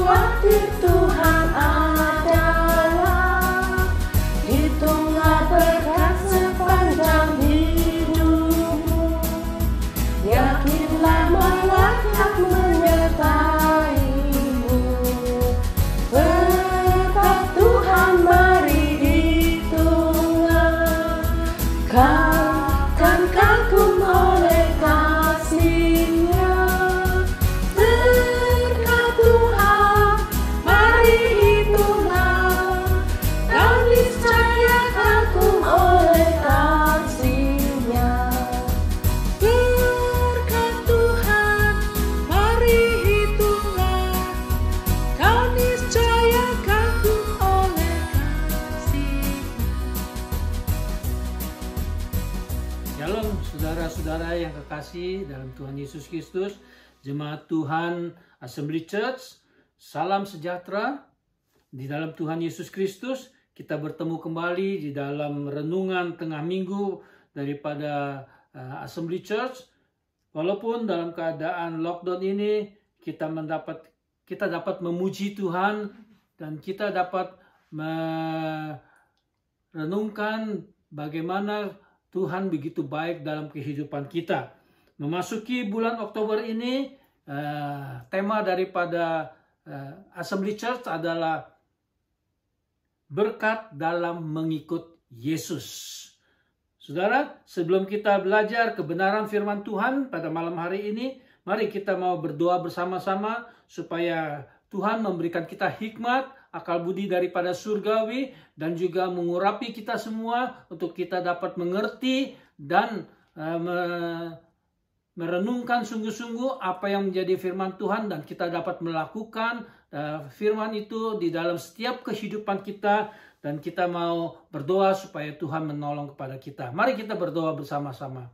khawatir Tuhan adalah hitunglah berkat sepanjang hidupmu. Yakinlah melangkah menyertaimu. Berkat Tuhan mari hitunglah, kan kagum oleh kasih-Nya. Berkat Tuhan mari hitunglah, kau niscaya kagum oleh kasih-Nya. Berkat Tuhan mari hitunglah, kau niscaya kagum oleh kasih-Nya. Shalom saudara-saudara yang kekasih dalam Tuhan Yesus Kristus, jemaat Tuhan Assembly Church, salam sejahtera di dalam Tuhan Yesus Kristus. Kita bertemu kembali di dalam renungan tengah minggu daripada Assembly Church. Walaupun dalam keadaan lockdown ini kita dapat memuji Tuhan dan kita dapat merenungkan bagaimana Tuhan begitu baik dalam kehidupan kita. Memasuki bulan Oktober ini, tema daripada Assembly Church adalah berkat dalam mengikut Yesus. Saudara, sebelum kita belajar kebenaran firman Tuhan pada malam hari ini, mari kita mau berdoa bersama-sama supaya Tuhan memberikan kita hikmat, akal budi daripada surgawi, dan juga mengurapi kita semua untuk kita dapat mengerti dan merenungkan sungguh-sungguh apa yang menjadi firman Tuhan, dan kita dapat melakukan firman itu di dalam setiap kehidupan kita, dan kita mau berdoa supaya Tuhan menolong kepada kita. Mari kita berdoa bersama-sama.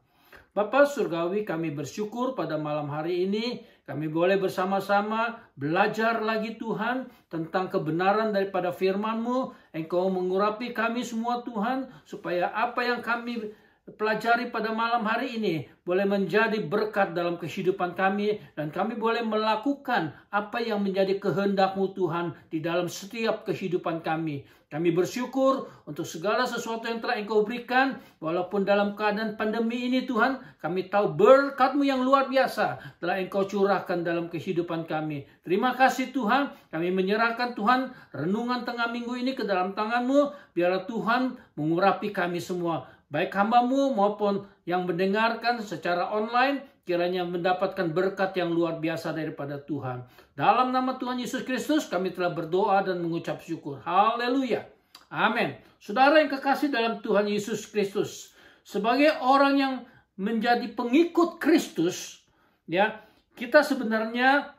Bapa Surgawi, kami bersyukur pada malam hari ini kami boleh bersama-sama belajar lagi Tuhan tentang kebenaran daripada firman-Mu. Engkau mengurapi kami semua Tuhan, supaya apa yang kami pelajari pada malam hari ini boleh menjadi berkat dalam kehidupan kami, dan kami boleh melakukan apa yang menjadi kehendak-Mu Tuhan di dalam setiap kehidupan kami. Kami bersyukur untuk segala sesuatu yang telah Engkau berikan, walaupun dalam keadaan pandemi ini Tuhan, kami tahu berkat-Mu yang luar biasa telah Engkau curahkan dalam kehidupan kami. Terima kasih Tuhan, kami menyerahkan Tuhan renungan tengah minggu ini ke dalam tangan-Mu, biarlah Tuhan mengurapi kami semua, baik hamba-Mu maupun yang mendengarkan secara online, kiranya mendapatkan berkat yang luar biasa daripada Tuhan. Dalam nama Tuhan Yesus Kristus kami telah berdoa dan mengucap syukur. Haleluya. Amin. Saudara yang kekasih dalam Tuhan Yesus Kristus, sebagai orang yang menjadi pengikut Kristus, ya, kita sebenarnya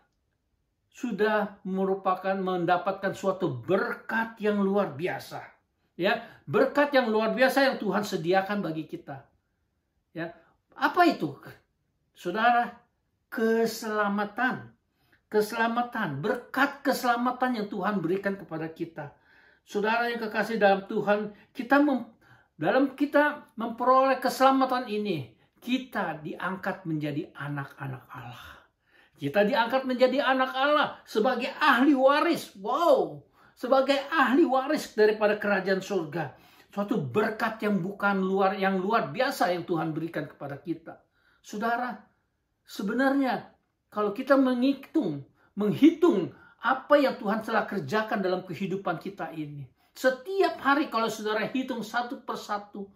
sudah mendapatkan suatu berkat yang luar biasa. Ya, berkat yang luar biasa yang Tuhan sediakan bagi kita. Ya, apa itu? Saudara, keselamatan, berkat keselamatan yang Tuhan berikan kepada kita. Saudara yang kekasih dalam Tuhan, dalam kita memperoleh keselamatan ini, kita diangkat menjadi anak-anak Allah. Kita diangkat menjadi anak Allah sebagai ahli waris. Wow, sebagai ahli waris daripada kerajaan surga. Suatu berkat yang luar biasa yang Tuhan berikan kepada kita. Saudara, sebenarnya kalau kita menghitung apa yang Tuhan telah kerjakan dalam kehidupan kita ini, setiap hari kalau saudara hitung satu persatu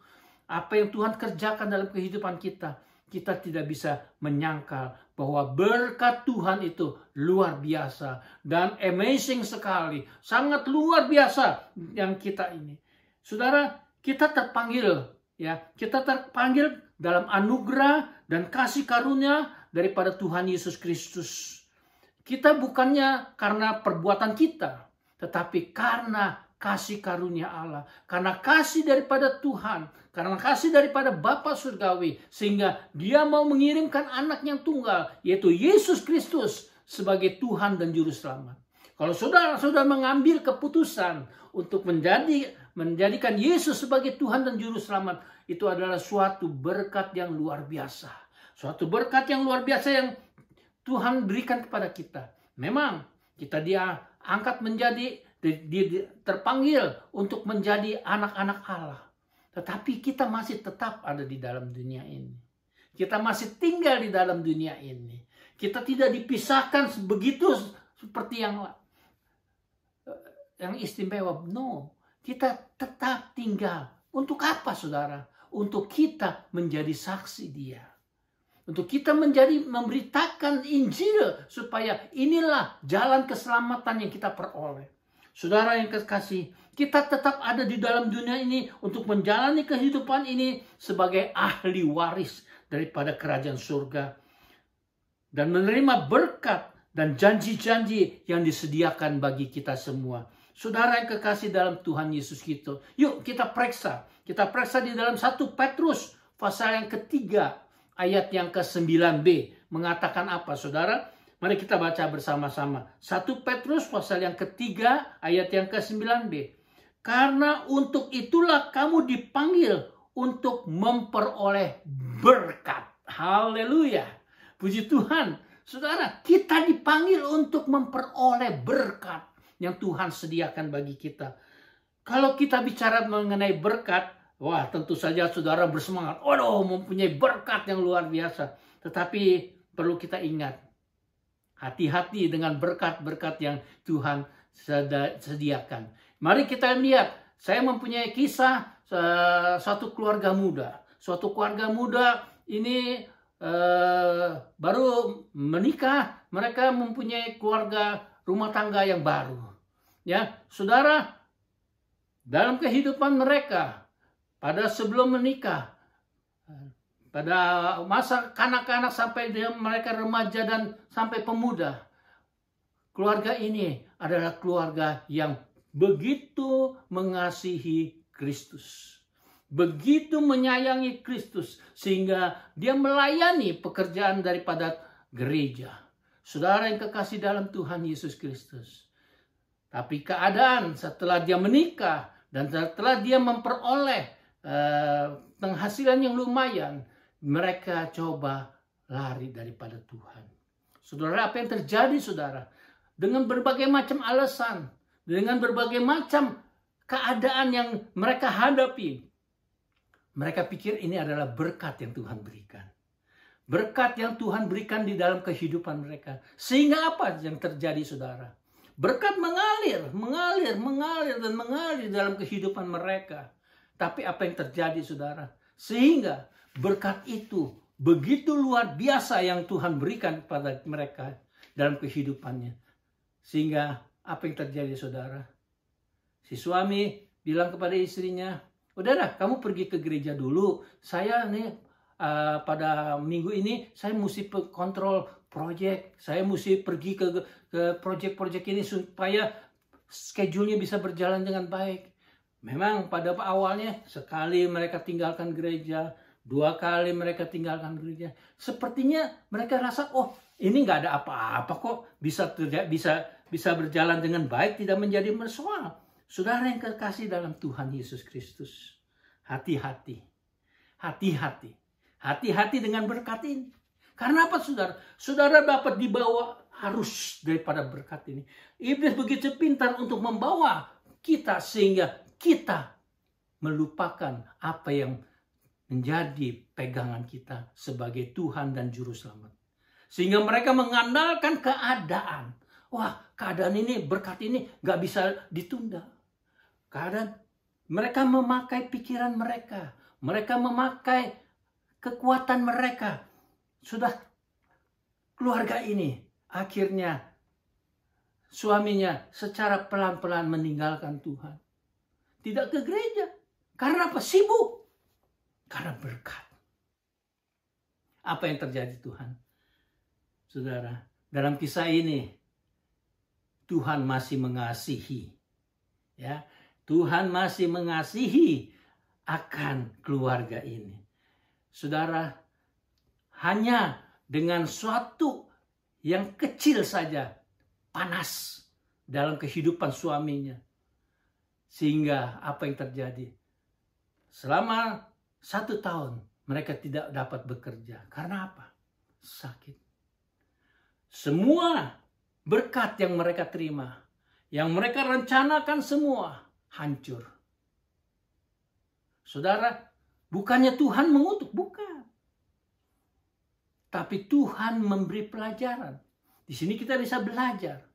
apa yang Tuhan kerjakan dalam kehidupan kita, kita tidak bisa menyangkal bahwa berkat Tuhan itu luar biasa dan amazing sekali, sangat luar biasa yang kita ini. Saudara, kita terpanggil, ya, kita terpanggil dalam anugerah dan kasih karunia daripada Tuhan Yesus Kristus. Kita bukannya karena perbuatan kita, tetapi karena kasih karunia Allah, karena kasih daripada Tuhan, karena kasih daripada Bapa Surgawi, sehingga Dia mau mengirimkan anak yang tunggal, yaitu Yesus Kristus sebagai Tuhan dan Juru Selamat. Kalau saudara mengambil keputusan untuk menjadikan Yesus sebagai Tuhan dan Juru Selamat, itu adalah suatu berkat yang luar biasa. Suatu berkat yang luar biasa yang Tuhan berikan kepada kita. Memang Kita dia angkat menjadi, terpanggil untuk menjadi anak-anak Allah. Tetapi kita masih tetap ada di dalam dunia ini. Kita masih tinggal di dalam dunia ini. Kita tidak dipisahkan begitu seperti yang istimewa. No, kita tetap tinggal. Untuk apa, saudara? Untuk kita menjadi saksi Dia. Untuk kita memberitakan Injil, supaya inilah jalan keselamatan yang kita peroleh. Saudara yang kekasih, kita tetap ada di dalam dunia ini untuk menjalani kehidupan ini sebagai ahli waris daripada kerajaan surga. Dan menerima berkat dan janji-janji yang disediakan bagi kita semua. Saudara yang kekasih dalam Tuhan Yesus Kristus, yuk kita periksa. Kita periksa di dalam 1 Petrus pasal yang ketiga, ayat yang ke-9b. Mengatakan apa, saudara? Mari kita baca bersama-sama. 1 Petrus pasal yang ketiga, ayat yang ke-9b. Karena untuk itulah kamu dipanggil untuk memperoleh berkat. Haleluya. Puji Tuhan. Saudara, kita dipanggil untuk memperoleh berkat yang Tuhan sediakan bagi kita. Kalau kita bicara mengenai berkat, wah tentu saja saudara bersemangat. Waduh, mempunyai berkat yang luar biasa. Tetapi perlu kita ingat, hati-hati dengan berkat-berkat yang Tuhan sediakan. Mari kita lihat, saya mempunyai kisah suatu keluarga muda. Suatu keluarga muda ini baru menikah, mereka mempunyai keluarga rumah tangga yang baru. Ya, saudara, dalam kehidupan mereka, pada sebelum menikah, pada masa kanak-kanak sampai mereka remaja dan sampai pemuda, keluarga ini adalah keluarga yang begitu mengasihi Kristus. Begitu menyayangi Kristus sehingga dia melayani pekerjaan daripada gereja. Saudara yang kekasih dalam Tuhan Yesus Kristus. Tapi keadaan setelah dia menikah dan setelah dia memperoleh penghasilan yang lumayan, mereka coba lari daripada Tuhan. Saudara, apa yang terjadi, saudara? Dengan berbagai macam alasan, dengan berbagai macam keadaan yang mereka hadapi, mereka pikir ini adalah berkat yang Tuhan berikan. Berkat yang Tuhan berikan di dalam kehidupan mereka. Sehingga apa yang terjadi, saudara? Berkat mengalir dan mengalir dalam kehidupan mereka. Tapi apa yang terjadi, saudara? Sehingga berkat itu begitu luar biasa yang Tuhan berikan kepada mereka dalam kehidupannya. Sehingga apa yang terjadi, saudara? Si suami bilang kepada istrinya, udahlah kamu pergi ke gereja dulu. Saya nih pada minggu ini saya mesti kontrol proyek. Saya mesti pergi ke proyek-proyek ini supaya schedule-nya bisa berjalan dengan baik. Memang pada awalnya sekali mereka tinggalkan gereja, 2 kali mereka tinggalkan gereja. Sepertinya mereka rasa, oh ini nggak ada apa-apa kok, bisa berjalan dengan baik, tidak menjadi masalah. Saudara yang kekasih dalam Tuhan Yesus Kristus, hati-hati. Hati-hati. Hati-hati dengan berkat ini. Karena apa, saudara? Saudara dapat dibawa arus daripada berkat ini. Iblis begitu pintar untuk membawa kita sehingga kita melupakan apa yang menjadi pegangan kita sebagai Tuhan dan Juru Selamat. Sehingga mereka mengandalkan keadaan. Wah, keadaan ini, berkat ini gak bisa ditunda. Keadaan, mereka memakai pikiran mereka. Mereka memakai kekuatan mereka. Sudah keluarga ini akhirnya suaminya secara pelan-pelan meninggalkan Tuhan. Tidak ke gereja. Karena apa? Sibuk. Karena berkat. Apa yang terjadi, Tuhan? Saudara, dalam kisah ini Tuhan masih mengasihi. Ya, Tuhan masih mengasihi akan keluarga ini. Saudara, hanya dengan suatu yang kecil saja panas dalam kehidupan suaminya. Sehingga apa yang terjadi? Selama 1 tahun mereka tidak dapat bekerja. Karena apa? Sakit. Semua berkat yang mereka terima, yang mereka rencanakan semua hancur. Saudara, bukannya Tuhan mengutuk, bukan. Tapi Tuhan memberi pelajaran. Di sini kita bisa belajar.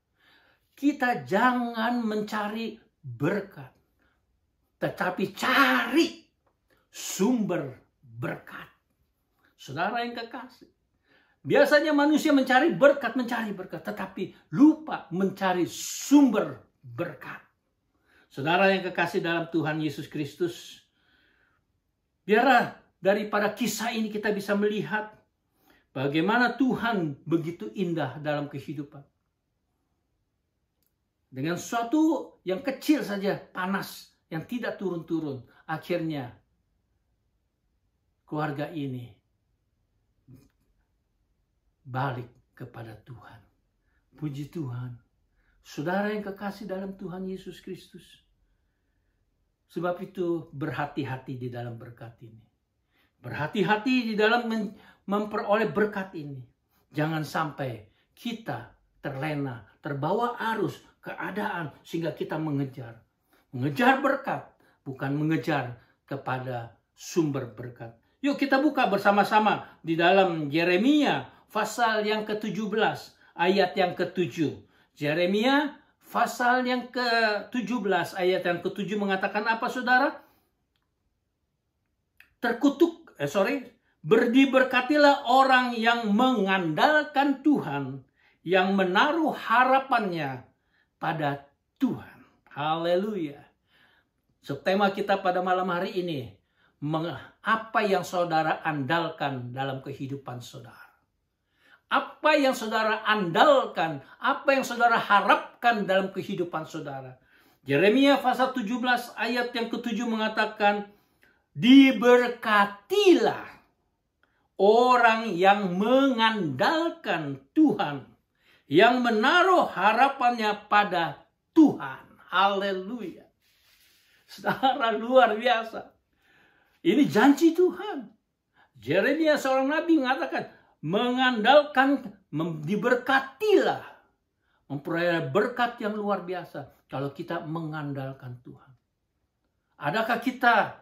Kita jangan mencari berkat, tetapi cari sumber berkat. Saudara yang kekasih, biasanya manusia mencari berkat, tetapi lupa mencari sumber berkat. Saudara yang kekasih dalam Tuhan Yesus Kristus, biarlah daripada kisah ini kita bisa melihat bagaimana Tuhan begitu indah dalam kehidupan. Dengan sesuatu yang kecil saja, panas, yang tidak turun-turun, akhirnya keluarga ini balik kepada Tuhan. Puji Tuhan. Saudara yang kekasih dalam Tuhan Yesus Kristus. Sebab itu berhati-hati di dalam berkat ini. Berhati-hati di dalam memperoleh berkat ini. Jangan sampai kita terlena, terbawa arus keadaan sehingga kita mengejar berkat, bukan mengejar kepada sumber berkat. Yuk kita buka bersama-sama di dalam Yeremia pasal yang ke-17 ayat yang ke-7. Yeremia pasal yang ke-17 ayat yang ke-7 mengatakan apa, saudara? Berdiberkatilah orang yang mengandalkan Tuhan, yang menaruh harapannya pada Tuhan. Haleluya. Subtema kita pada malam hari ini, apa yang saudara andalkan dalam kehidupan saudara? Apa yang saudara andalkan, apa yang saudara harapkan dalam kehidupan saudara? Yeremia pasal 17 ayat yang ke-7 mengatakan, diberkatilah orang yang mengandalkan Tuhan, yang menaruh harapannya pada Tuhan. Haleluya. Saudara, luar biasa. Ini janji Tuhan. Yeremia seorang nabi mengatakan, mengandalkan, diberkatilah. Memperoleh berkat yang luar biasa kalau kita mengandalkan Tuhan. Adakah kita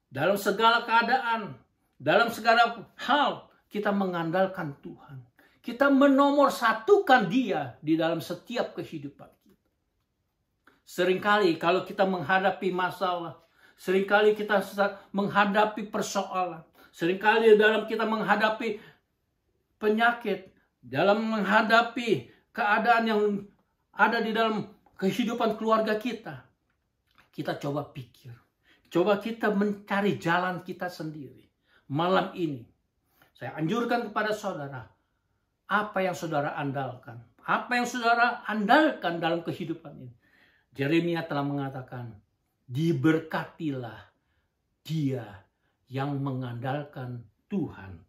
dalam segala keadaan, dalam segala hal, kita mengandalkan Tuhan? Kita menomorsatukan Dia di dalam setiap kehidupan kita. Seringkali kalau kita menghadapi masalah, seringkali kita menghadapi persoalan, seringkali dalam kita menghadapi penyakit, dalam menghadapi keadaan yang ada di dalam kehidupan keluarga kita, kita coba pikir, coba kita mencari jalan kita sendiri. Malam ini, saya anjurkan kepada saudara, apa yang saudara andalkan? Apa yang saudara andalkan dalam kehidupan ini? Yeremia telah mengatakan, diberkatilah dia yang mengandalkan Tuhan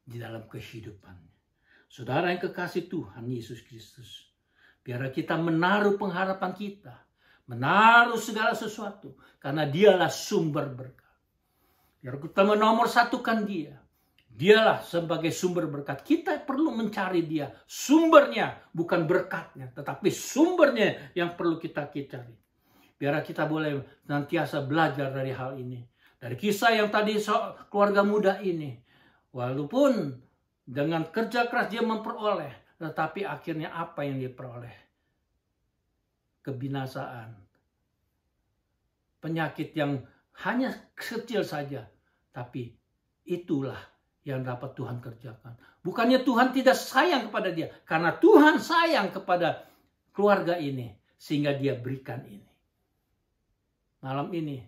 di dalam kehidupannya. Saudara yang kekasih Tuhan Yesus Kristus, biar kita menaruh pengharapan kita, menaruh segala sesuatu, karena Dialah sumber berkat. Biar kita menomorsatukan Dia. Dialah sebagai sumber berkat. Kita perlu mencari Dia. Sumbernya, bukan berkatnya, tetapi sumbernya yang perlu kita cari. Biar kita boleh senantiasa belajar dari hal ini. Dari kisah yang tadi keluarga muda ini. Walaupun dengan kerja keras dia memperoleh, tetapi akhirnya apa yang dia peroleh? Kebinasaan. Penyakit yang hanya kecil saja, tapi itulah yang dapat Tuhan kerjakan. Bukannya Tuhan tidak sayang kepada dia, karena Tuhan sayang kepada keluarga ini, sehingga dia berikan ini. Malam ini,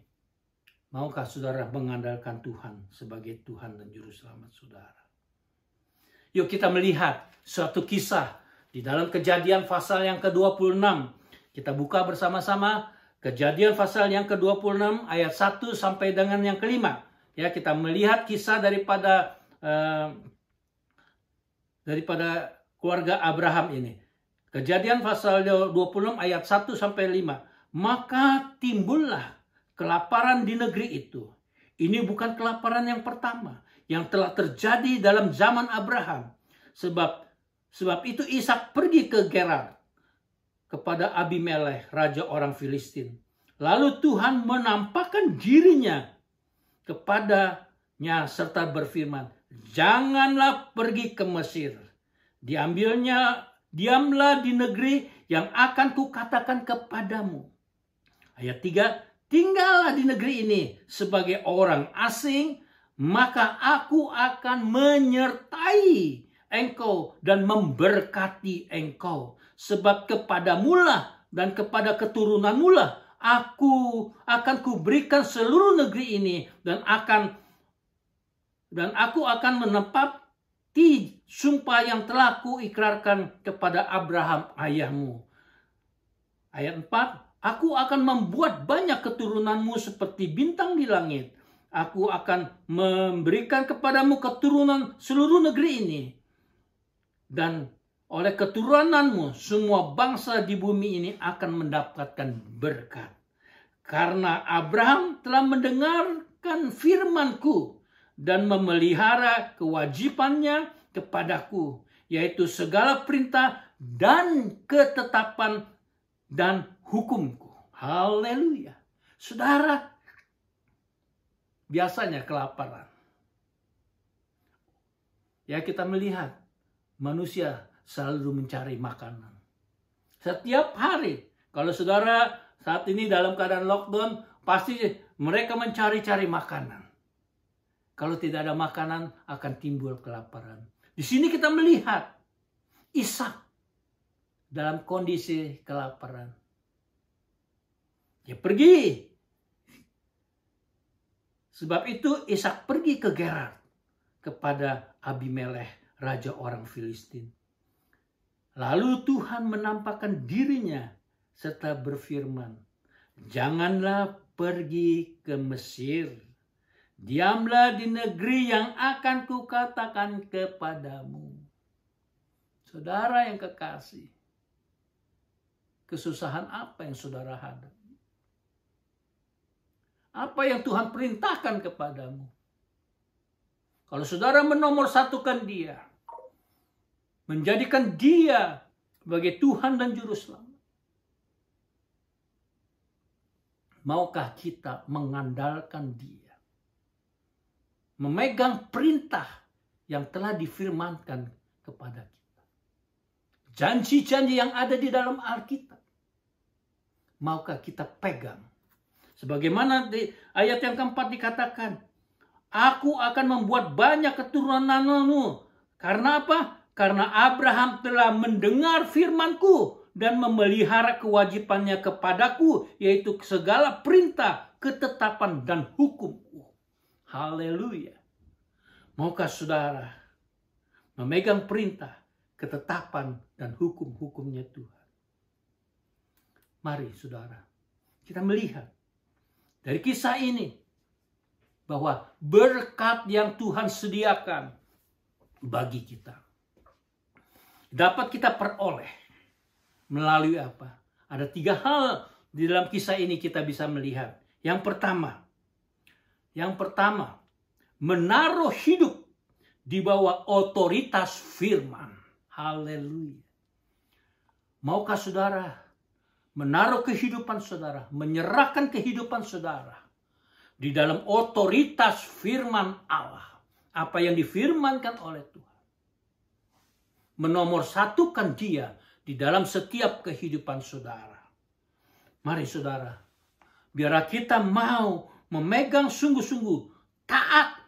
maukah saudara mengandalkan Tuhan sebagai Tuhan dan Juru Selamat saudara? Yuk kita melihat suatu kisah di dalam Kejadian pasal yang ke-26. Kita buka bersama-sama Kejadian pasal yang ke-26 ayat 1 sampai dengan yang ke-5. Ya, kita melihat kisah daripada keluarga Abraham ini. Kejadian pasal 26 ayat 1 sampai 5. Maka timbullah kelaparan di negeri itu. Ini bukan kelaparan yang pertama yang telah terjadi dalam zaman Abraham. Sebab Sebab itu Ishak pergi ke Gerar kepada Abimelekh, raja orang Filistin. Lalu Tuhan menampakkan dirinya kepadanya serta berfirman, janganlah pergi ke Mesir. Diamlah di negeri yang akan kukatakan kepadamu. Ayat 3, tinggallah di negeri ini sebagai orang asing, maka aku akan menyertai engkau dan memberkati engkau. Sebab kepadamulah dan kepada keturunanmulah aku akan kuberikan seluruh negeri ini, dan aku akan menepati sumpah yang telah kuikrarkan kepada Abraham ayahmu. Ayat 4, aku akan membuat banyak keturunanmu seperti bintang di langit. Aku akan memberikan kepadamu keturunan seluruh negeri ini. Dan oleh keturunanmu semua bangsa di bumi ini akan mendapatkan berkat. Karena Abraham telah mendengarkan firman-Ku dan memelihara kewajibannya kepadaku, yaitu segala perintah dan ketetapan dan hukumku. Haleluya. Saudara, biasanya kelaparan. Ya, kita melihat manusia selalu mencari makanan. Setiap hari, kalau saudara saat ini dalam keadaan lockdown, pasti mereka mencari-cari makanan. Kalau tidak ada makanan, akan timbul kelaparan. Di sini kita melihat Ishak dalam kondisi kelaparan. Dia pergi. Sebab itu Ishak pergi ke Gerar kepada Abimelekh, raja orang Filistin. Lalu Tuhan menampakkan dirinya serta berfirman, janganlah pergi ke Mesir. Diamlah di negeri yang akan kukatakan kepadamu. Saudara yang kekasih, kesusahan apa yang saudara hadapi? Apa yang Tuhan perintahkan kepadamu? Kalau saudara menomorsatukan Dia, menjadikan Dia sebagai Tuhan dan Juru Selamat, maukah kita mengandalkan Dia? Memegang perintah yang telah difirmankan kepada kita. Janji-janji yang ada di dalam Alkitab, maukah kita pegang? Sebagaimana di ayat yang keempat dikatakan, aku akan membuat banyak keturunanmu. Karena apa? Karena Abraham telah mendengar firman-Ku dan memelihara kewajibannya kepadaku, yaitu segala perintah, ketetapan, dan hukum-Ku. Haleluya. Maukah saudara memegang perintah, ketetapan, dan hukum-hukumnya Tuhan? Mari saudara, kita melihat dari kisah ini bahwa berkat yang Tuhan sediakan bagi kita dapat kita peroleh melalui apa? Ada 3 hal di dalam kisah ini kita bisa melihat. Yang pertama, menaruh hidup di bawah otoritas firman. Haleluya. Maukah saudara menaruh kehidupan saudara, menyerahkan kehidupan saudara di dalam otoritas firman Allah? Apa yang difirmankan oleh Tuhan. Menomorsatukan Dia di dalam setiap kehidupan saudara. Mari saudara, biar kita mau memegang sungguh-sungguh, taat,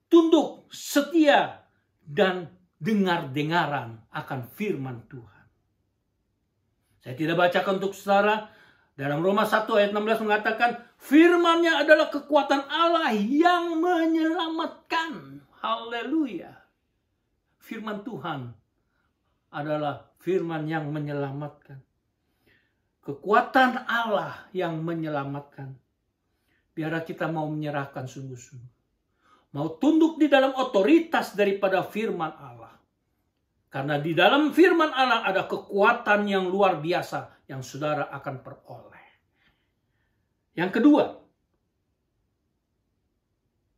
tunduk, setia, dan dengar-dengaran akan firman Tuhan. Saya tidak bacakan untuk saudara. Dalam Roma 1 ayat 16 mengatakan, firman-Nya adalah kekuatan Allah yang menyelamatkan. Haleluya. Firman Tuhan adalah firman yang menyelamatkan. Kekuatan Allah yang menyelamatkan. Biar kita mau menyerahkan sungguh-sungguh. Mau tunduk di dalam otoritas daripada firman Allah. Karena di dalam firman Allah ada kekuatan yang luar biasa yang saudara akan peroleh. Yang kedua,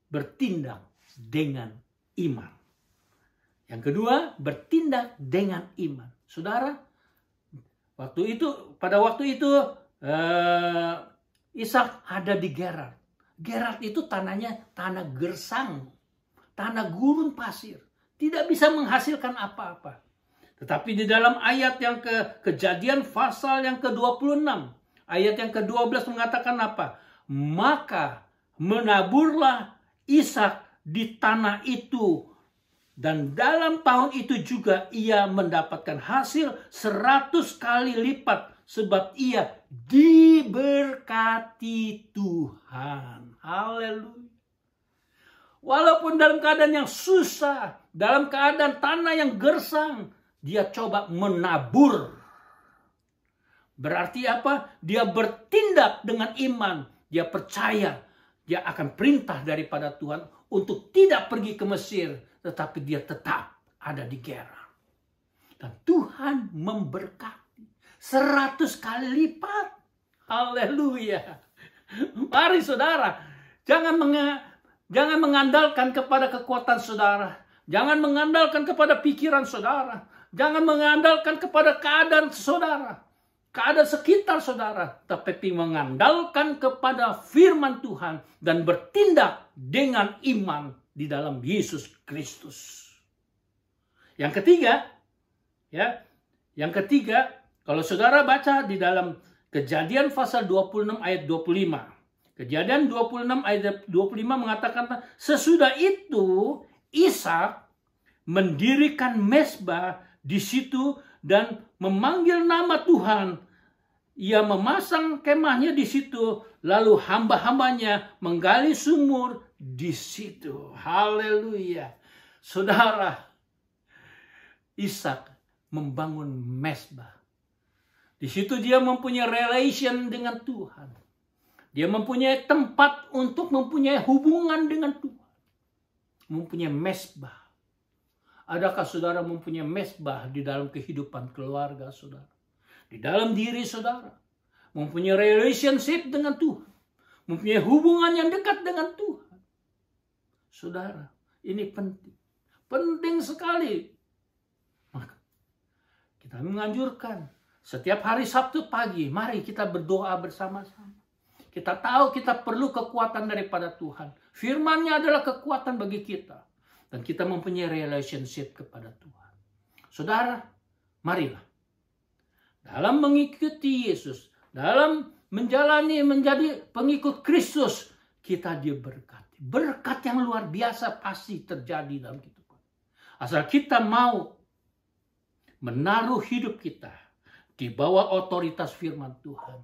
bertindak dengan iman. Yang kedua, bertindak dengan iman. Saudara, pada waktu itu Ishak ada di Gerar. Gerar itu tanahnya tanah gersang, tanah gurun pasir, tidak bisa menghasilkan apa-apa. Tetapi di dalam ayat yang Kejadian pasal yang ke-26, ayat yang ke-12 mengatakan apa? Maka menaburlah Ishak di tanah itu, dan dalam tahun itu juga ia mendapatkan hasil 100 kali lipat, sebab ia diberkati Tuhan. Haleluya. Walaupun dalam keadaan yang susah, dalam keadaan tanah yang gersang, dia coba menabur. Berarti apa? Dia bertindak dengan iman. Dia percaya dia akan perintah daripada Tuhan untuk tidak pergi ke Mesir, tetapi dia tetap ada di Gerar. Dan Tuhan memberkati 100 kali lipat. Haleluya. Mari saudara, jangan mengandalkan kepada kekuatan saudara. Jangan mengandalkan kepada pikiran saudara. Jangan mengandalkan kepada keadaan saudara, keadaan sekitar saudara, tapi mengandalkan kepada firman Tuhan dan bertindak dengan iman di dalam Yesus Kristus. Yang ketiga, kalau saudara baca di dalam Kejadian pasal 26 ayat 25. Kejadian 26 ayat 25 mengatakan, sesudah itu Ishak mendirikan mezbah di situ dan memanggil nama Tuhan. Ia memasang kemahnya di situ, lalu hamba-hambanya menggali sumur di situ. Haleluya. Saudara, Ishak membangun mezbah. Di situ dia mempunyai relation dengan Tuhan. Dia mempunyai tempat untuk mempunyai hubungan dengan Tuhan. Mempunyai mezbah. Adakah saudara mempunyai mezbah di dalam kehidupan keluarga saudara? Di dalam diri saudara? Mempunyai relationship dengan Tuhan. Mempunyai hubungan yang dekat dengan Tuhan. Saudara, ini penting. Penting sekali. Maka kita menganjurkan setiap hari Sabtu pagi, mari kita berdoa bersama-sama. Kita tahu kita perlu kekuatan daripada Tuhan. Firman-Nya adalah kekuatan bagi kita. Dan kita mempunyai relationship kepada Tuhan. Saudara, marilah. Dalam mengikuti Yesus, dalam menjadi pengikut Kristus, kita diberkati. Berkat yang luar biasa pasti terjadi dalam kehidupan. Asal kita mau menaruh hidup kita di bawah otoritas firman Tuhan.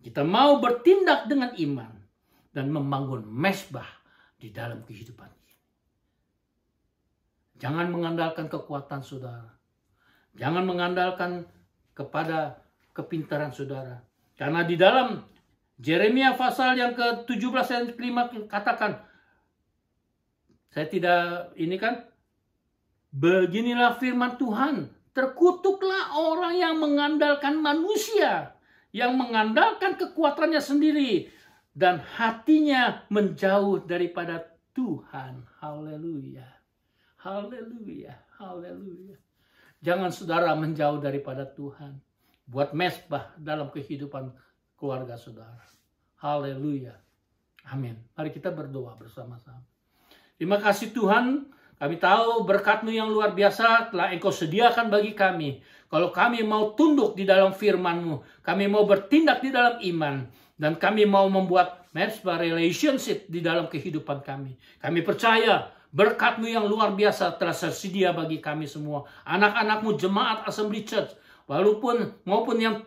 Kita mau bertindak dengan iman dan membangun mezbah di dalam kehidupan ini. Jangan mengandalkan kekuatan saudara. Jangan mengandalkan kepada kepintaran saudara. Karena di dalam Yeremia pasal yang ke-17 ayat 5 katakan, saya tidak beginilah firman Tuhan. Terkutuklah orang yang mengandalkan manusia, yang mengandalkan kekuatannya sendiri, dan hatinya menjauh daripada Tuhan. Haleluya. Haleluya. Haleluya. Jangan saudara menjauh daripada Tuhan. Buat mezbah dalam kehidupan keluarga saudara. Haleluya. Amin. Mari kita berdoa bersama-sama. Terima kasih Tuhan. Kami tahu berkat-Mu yang luar biasa telah Engkau sediakan bagi kami. Kalau kami mau tunduk di dalam firman-Mu, kami mau bertindak di dalam iman, dan kami mau membuat mezbah relationship di dalam kehidupan kami. Kami percaya berkat-Mu yang luar biasa telah tersedia bagi kami semua. Anak-anak-Mu jemaat Assembly Church, maupun yang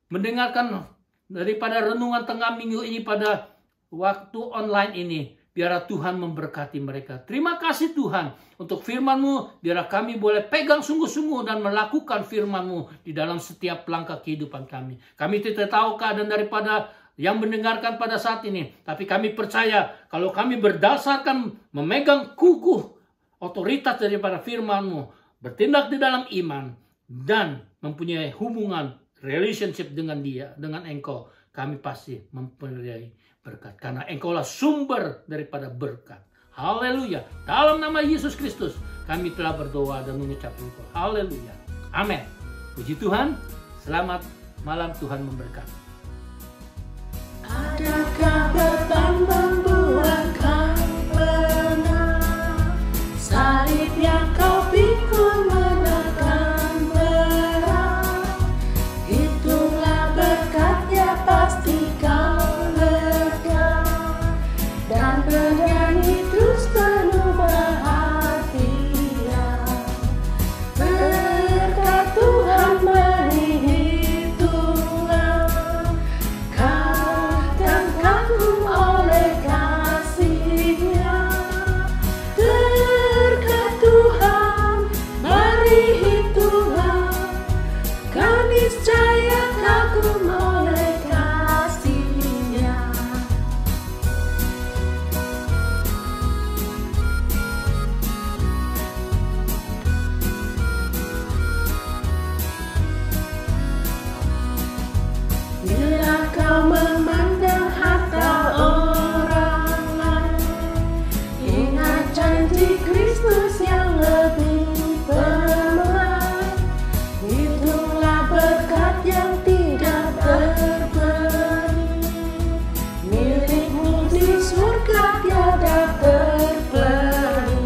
mendengarkan daripada renungan tengah minggu ini pada waktu online ini. Biarlah Tuhan memberkati mereka. Terima kasih Tuhan untuk firman-Mu. Biarlah kami boleh pegang sungguh-sungguh dan melakukan firman-Mu di dalam setiap langkah kehidupan kami. Kami tidak tahu keadaan daripada yang mendengarkan pada saat ini. Tapi kami percaya kalau kami berdasarkan memegang kukuh otoritas daripada firman-Mu, bertindak di dalam iman, dan mempunyai hubungan, relationship dengan Dia, dengan Engkau, kami pasti mempunyai berkat. Karena Engkaulah sumber daripada berkat. Haleluya. Dalam nama Yesus Kristus, Kami telah berdoa dan mengucap syukur. Haleluya. Amin. Puji Tuhan. Selamat malam, Tuhan memberkati. Adakah beban membuatkan benar? Salib yang kau pikul menekan berat. Itulah berkatnya, pasti kau lega. Dan bernyanyi terus penuh perhatian. Berkat Tuhan menghitunglah kagum oleh kasih-Nya. Berkat Tuhan mari hitunglah, kau niscaya kagum oleh kasih-Nya. Bila kau memandang harta orang lain, ingat janji Kristus yang lebih permai. Hitunglah berkat yang tidak terberi, milikmu di surga tiada terperi.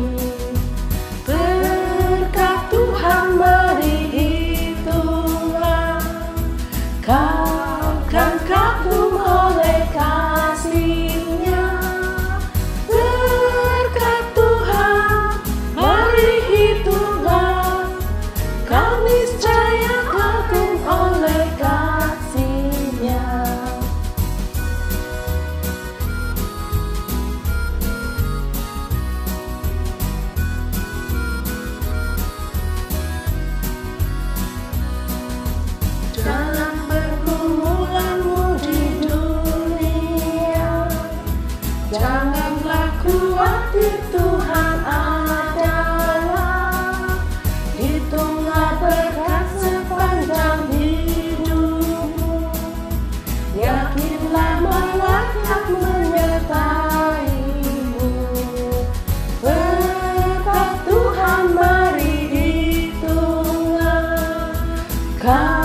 Berkat Tuhan mari hitunglah, kau kan kagum oleh kasih-Nya. Berkat Tuhan mari hitunglah, kau niscaya kagum oleh kasih-Nya. Dalam pergumulanmu di dunia, janganlah khawatir, Tuhan adalah. Hitunglah berkat sepanjang hidupmu, yakinlah malaikat menyertaimu. Berkat Tuhan mari hitunglah, kau